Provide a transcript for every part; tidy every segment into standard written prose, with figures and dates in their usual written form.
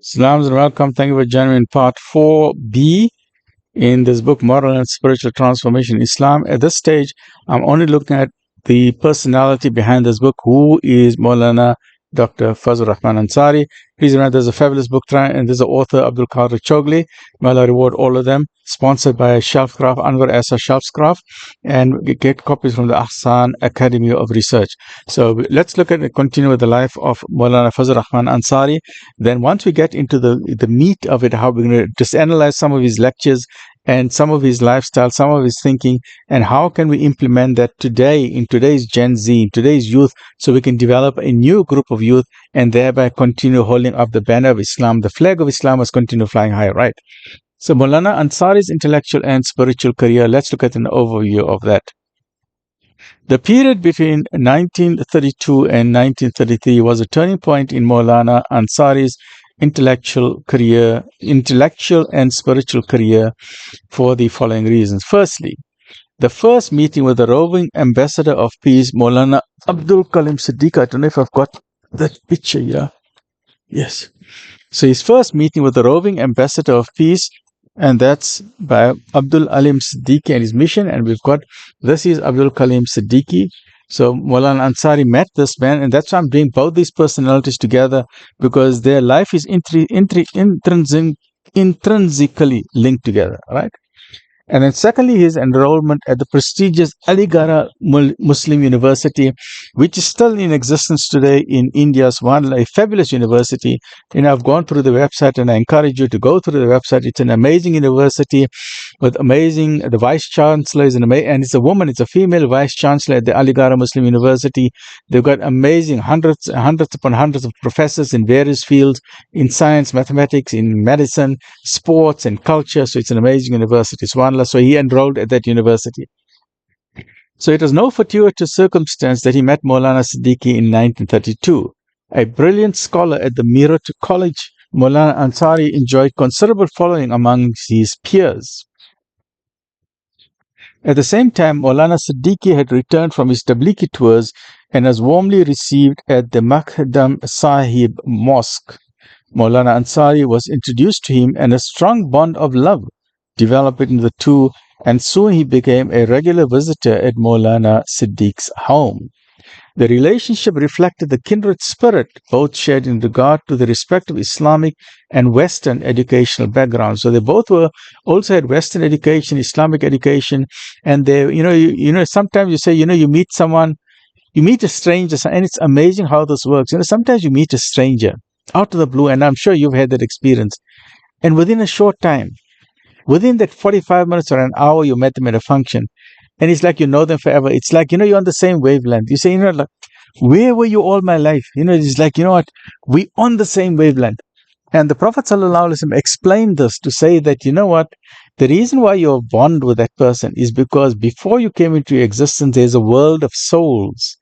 Salams and welcome. Thank you for joining me in part 4b in this book, Moral and Spiritual Transformation in Islam. At this stage, I'm only looking at the personality behind this book. Who is Maulana Dr. Fazlur Rahman Ansari? Please remember there's a fabulous book, and there's the author, Abdul Choughley. May Allah reward all of them. Sponsored by Shelvcraft, Anwar Asa Shelvcraft, and get copies from the Ahsan Academy of Research. So let's look at and continue with the life of Maulana Fazlur Rahman Ansari. Then once we get into the meat of it, how we're going to just analyze some of his lectures and some of his lifestyle, some of his thinking, and how can we implement that today in today's Gen Z, in today's youth, so we can develop a new group of youth and thereby continue holding up the banner of Islam. The flag of Islam must continue flying high, right? So Maulana Ansari's intellectual and spiritual career, let's look at an overview of that. The period between 1932 and 1933 was a turning point in Maulana Ansari's intellectual and spiritual career for the following reasons. Firstly, the first meeting with the roving ambassador of peace, Maulana Abdul Kalim Siddiq. I don't know if I've got that picture here. Yes. So his first meeting with the roving ambassador of peace, and that's by Abdul Alim Siddiqui and his mission. And we've got, this is Abdul Kalim Siddiqui. So Maulana Ansari met this man, and that's why I'm doing both these personalities together, because their life is intrinsically linked together, right? And then secondly, his enrollment at the prestigious Aligarh Muslim University, which is still in existence today in India's one, a fabulous university. I've gone through the website and I encourage you to go through the website. It's an amazing university with amazing, the vice chancellor is and it's a woman, it's a female vice chancellor at the Aligarh Muslim University. They've got amazing hundreds upon hundreds of professors in various fields, in science, mathematics, in medicine, sports and culture. So it's an amazing university. So he enrolled at that university. So it was no fortuitous circumstance that he met Maulana Siddiqui in 1932. A brilliant scholar at the Meerut College, Maulana Ansari enjoyed considerable following among his peers. At the same time, Maulana Siddiqui had returned from his Tablighi tours and was warmly received at the Makhdam Sahib Mosque. Maulana Ansari was introduced to him, and a strong bond of love developed between the two, and soon he became a regular visitor at Maulana Siddique's home. The relationship reflected the kindred spirit both shared in regard to the respective Islamic and Western educational backgrounds. So they both also had Western education, Islamic education, and they, sometimes you say, you meet someone, you meet a stranger, and it's amazing how this works. Sometimes you meet a stranger out of the blue, and I'm sure you've had that experience, and within a short time, within that 45 minutes or an hour, you met them at a function. And it's like you know them forever. It's like, you're on the same wavelength. You say, like, where were you all my life? It's like, what? We on the same wavelength. And the Prophet ﷺ explained this to say that, the reason why you're bond with that person is because before you came into existence, there's a world of souls.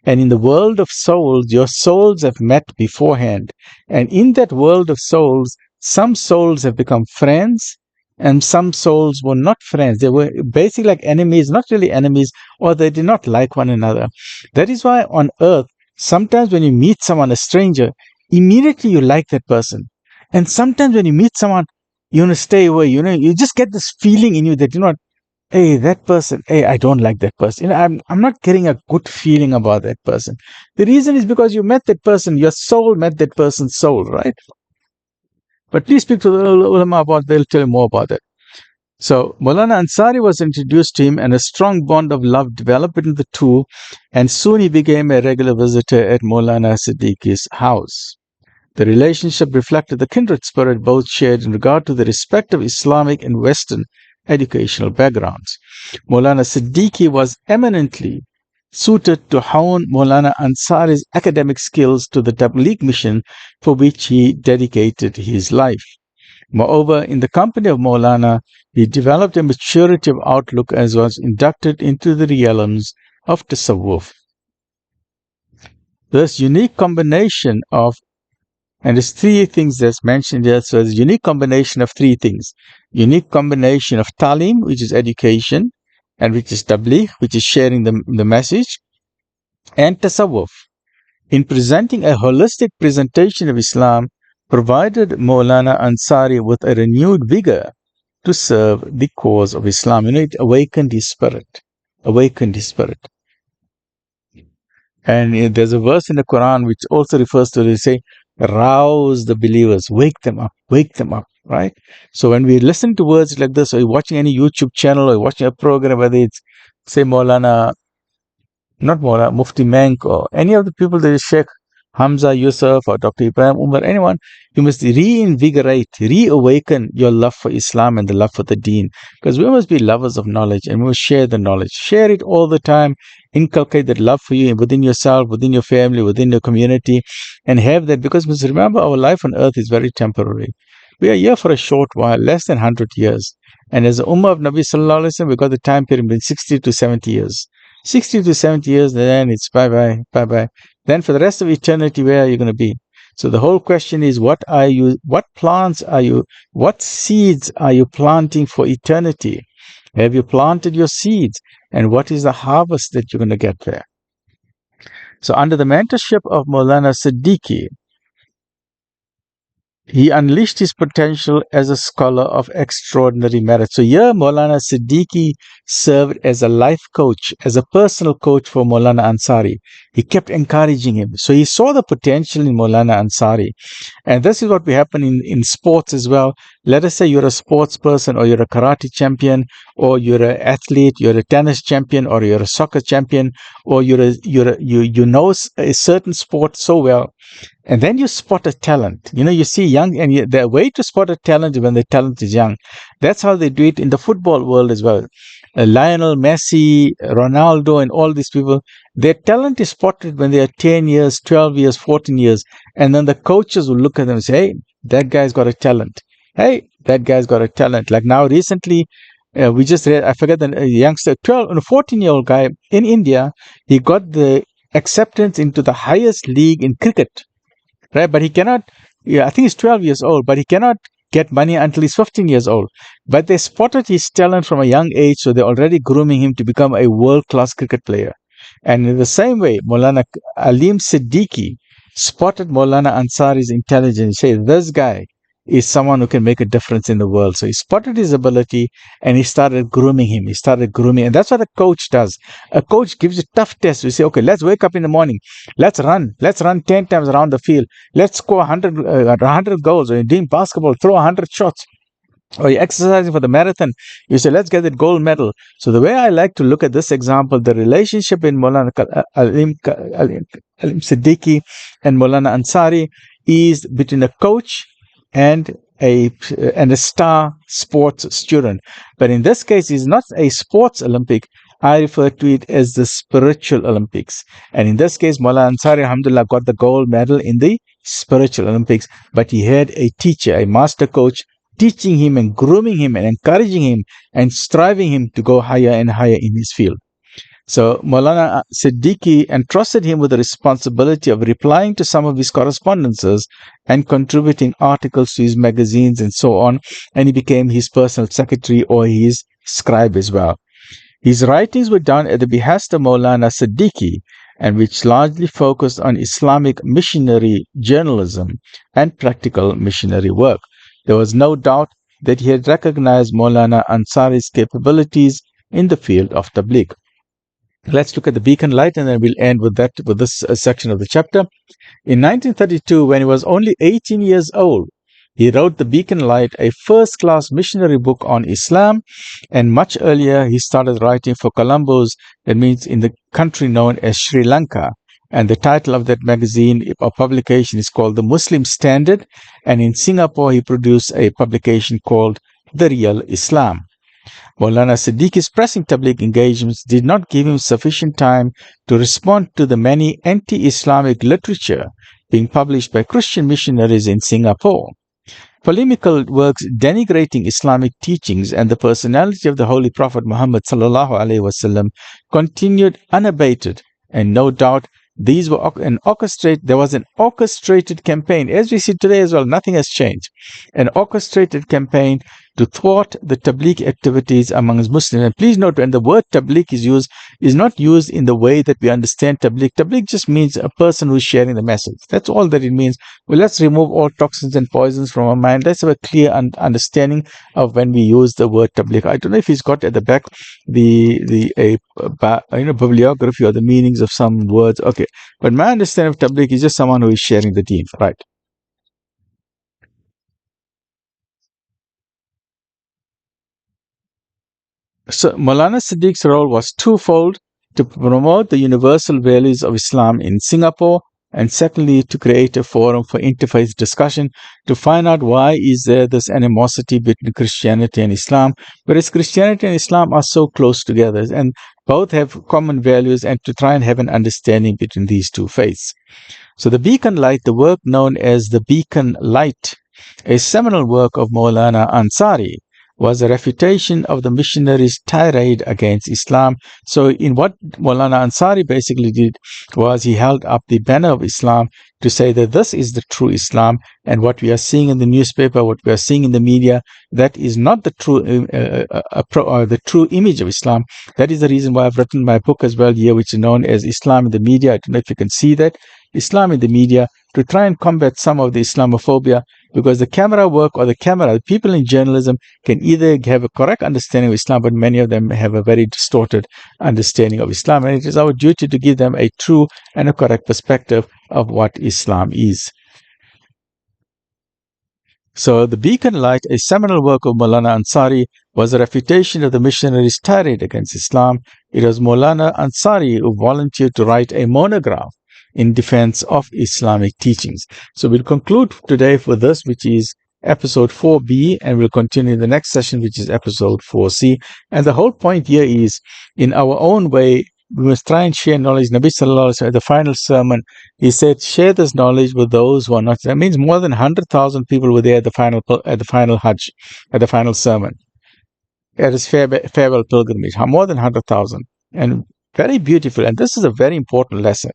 And in the world of souls, your souls have met beforehand. And in that world of souls, some souls have become friends, and some souls were not friends. They were basically like enemies, not really enemies, or they did not like one another. That is why on earth, sometimes when you meet someone, a stranger, immediately you like that person. And sometimes when you meet someone, you want to stay away. You just get this feeling in you that, hey, that person, hey, I don't like that person. I'm not getting a good feeling about that person. The reason is because you met that person, your soul met that person's soul, right? But please speak to the ulama about, they'll tell you more about that. So Maulana Ansari was introduced to him, and a strong bond of love developed between the two, and soon he became a regular visitor at Maulana Siddiqui's house. The relationship reflected the kindred spirit both shared in regard to the respective Islamic and Western educational backgrounds. Maulana Siddiqui was eminently suited to hone Maulana Ansari's academic skills to the Tabligh mission for which he dedicated his life. Moreover, in the company of Maulana, he developed a maturity of outlook as was inducted into the realms of Tasawwuf. This unique combination of, and there's three things that's mentioned here, so there's a unique combination of three things. Unique combination of Talim, which is education, and which is Tabligh, which is sharing the message, and Tasawwuf. In presenting a holistic presentation of Islam, provided Maulana Ansari with a renewed vigor to serve the cause of Islam. It awakened his spirit. Awakened his spirit. And there's a verse in the Quran which also refers to it. Say, rouse the believers, wake them up, right? So when we listen to words like this, or you're watching any YouTube channel, or you're watching a program, whether it's, say, Mufti Menk, or any of the people that is Sheikh Hamza Yusuf or Dr. Ibrahim Umar, anyone, you must reinvigorate, reawaken your love for Islam and the love for the deen. Because we must be lovers of knowledge and we must share the knowledge. Share it all the time. Inculcate that love for you within yourself, within your family, within your community, and have that. Because remember, our life on earth is very temporary. We are here for a short while, less than 100 years. And as the Ummah of Nabi Sallallahu Alaihi Wasallam, we got the time period between 60 to 70 years. 60 to 70 years, then it's bye-bye, bye-bye. Then for the rest of eternity, where are you going to be? So the whole question is, what plants are you, what seeds are you planting for eternity? Have you planted your seeds? And what is the harvest that you're going to get there? So under the mentorship of Maulana Siddiqui, he unleashed his potential as a scholar of extraordinary merit. So here Maulana Siddiqui served as a life coach, as a personal coach for Maulana Ansari. He kept encouraging him. So he saw the potential in Maulana Ansari. And this is what we happen in sports as well. Let us say you're a sports person, or you're a karate champion, or you're an athlete, you're a tennis champion, or you're a soccer champion, or you know a certain sport so well. And then you spot a talent. You see young, and the way to spot a talent is when the talent is young. That's how they do it in the football world as well. Lionel Messi, Ronaldo, and all these people, their talent is spotted when they are 10 years, 12 years, 14 years. And then the coaches will look at them and say, hey, that guy's got a talent. Hey, that guy's got a talent. Like now recently, we just read, I forget the youngster, 14-year-old guy in India, he got the acceptance into the highest league in cricket. Right, but he cannot, I think he's 12 years old, but he cannot get money until he's 15 years old. But they spotted his talent from a young age, so they're already grooming him to become a world-class cricket player. And in the same way, Maulana Alim Siddiqui spotted Maulana Ansari's intelligence, say, this guy is someone who can make a difference in the world. So he spotted his ability and he started grooming him. And that's what a coach does. A coach gives you tough tests. We say, okay, let's wake up in the morning. Let's run 10 times around the field. Let's score 100 goals. Or you're doing basketball, throw 100 shots. Or you're exercising for the marathon. You say, let's get that gold medal. So the way I like to look at this example, the relationship in Maulana Alim Siddiqui and Maulana Ansari is between a coach and a star sports student. But in this case, it's not a sports Olympic. I refer to it as the spiritual Olympics. And in this case, Maulana Ansari, alhamdulillah, got the gold medal in the spiritual Olympics. But he had a teacher, a master coach, teaching him and grooming him and encouraging him and striving him to go higher and higher in his field. So Maulana Siddiqui entrusted him with the responsibility of replying to some of his correspondences and contributing articles to his magazines and so on, and he became his personal secretary or his scribe as well. His writings were done at the behest of Maulana Siddiqui, and which largely focused on Islamic missionary journalism and practical missionary work. There was no doubt that he had recognized Maulana Ansari's capabilities in the field of tabligh. Let's look at the beacon light, and then we'll end with this section of the chapter. In 1932, when he was only 18 years old, he wrote The Beacon Light, a first-class missionary book on Islam, and much earlier he started writing for Colombo's, that means in the country known as Sri Lanka. And the title of that magazine or publication is called The Muslim Standard, and in Singapore he produced a publication called The Real Islam. Maulana Siddiqui's pressing tabligh engagements did not give him sufficient time to respond to the many anti-Islamic literature being published by Christian missionaries in Singapore. Polemical works denigrating Islamic teachings and the personality of the Holy Prophet Muhammad ﷺ continued unabated, and no doubt these were there was an orchestrated campaign, as we see today as well. Nothing has changed. An orchestrated campaign to thwart the tabligh activities amongst Muslims. And please note, when the word tabligh is used, is not used in the way that we understand tabligh. Tabligh just means a person who is sharing the message. That's all that it means. Well, let's remove all toxins and poisons from our mind. Let's have a clear understanding of when we use the word tabligh. I don't know if he's got at the back bibliography or the meanings of some words. Okay, but my understanding of tabligh is just someone who is sharing the deen, right? So Maulana Siddique's role was twofold: to promote the universal values of Islam in Singapore, and secondly, to create a forum for interfaith discussion to find out why is there this animosity between Christianity and Islam, whereas Christianity and Islam are so close together and both have common values, and to try and have an understanding between these two faiths. So the Beacon Light, the work known as the Beacon Light, a seminal work of Maulana Ansari, was a refutation of the missionaries' tirade against Islam. So in what Maulana Ansari basically did was he held up the banner of Islam to say that this is the true Islam, and what we are seeing in the newspaper, what we are seeing in the media, that is not the true image of Islam. That is the reason why I've written my book as well here, which is known as Islam in the Media. I don't know if you can see that. Islam in the Media, to try and combat some of the Islamophobia, because the camera work or the people in journalism can either have a correct understanding of Islam, but many of them have a very distorted understanding of Islam. And it is our duty to give them a true and a correct perspective of what Islam is. So the Beacon Light, a seminal work of Maulana Ansari, was a refutation of the missionaries' tirade against Islam. It was Maulana Ansari who volunteered to write a monograph in defense of Islamic teachings. So we'll conclude today with this, which is episode 4b, and we'll continue in the next session, which is episode 4c. And the whole point here is, in our own way, we must try and share knowledge. Nabi Sallallahu Alaihi Wasallam, the final sermon, he said, share this knowledge with those who are not. That means more than 100,000 people were there at the final Hajj, at the final sermon, at his farewell pilgrimage. More than 100,000, and very beautiful. And this is a very important lesson.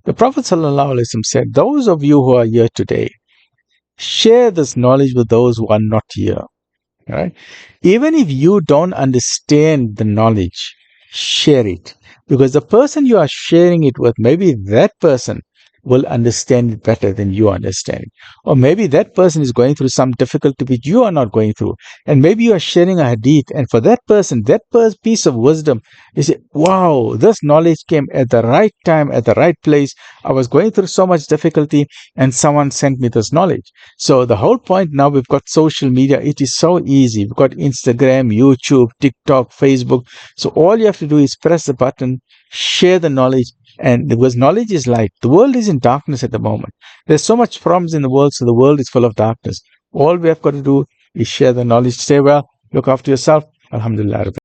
The Prophet ﷺ said, those of you who are here today, share this knowledge with those who are not here. Right? Even if you don't understand the knowledge, share it. Because the person you are sharing it with, maybe that person will understand it better than you understand it. Or maybe that person is going through some difficulty which you are not going through. And maybe you are sharing a hadith, and for that person, that piece of wisdom, you say, wow, this knowledge came at the right time, at the right place. I was going through so much difficulty and someone sent me this knowledge. So the whole point now, we've got social media. It is so easy. We've got Instagram, YouTube, TikTok, Facebook. So all you have to do is press the button, share the knowledge. And because knowledge is light. The world is in darkness at the moment. There's so much problems in the world, so the world is full of darkness. All we have got to do is share the knowledge. Stay well, look after yourself. Alhamdulillah.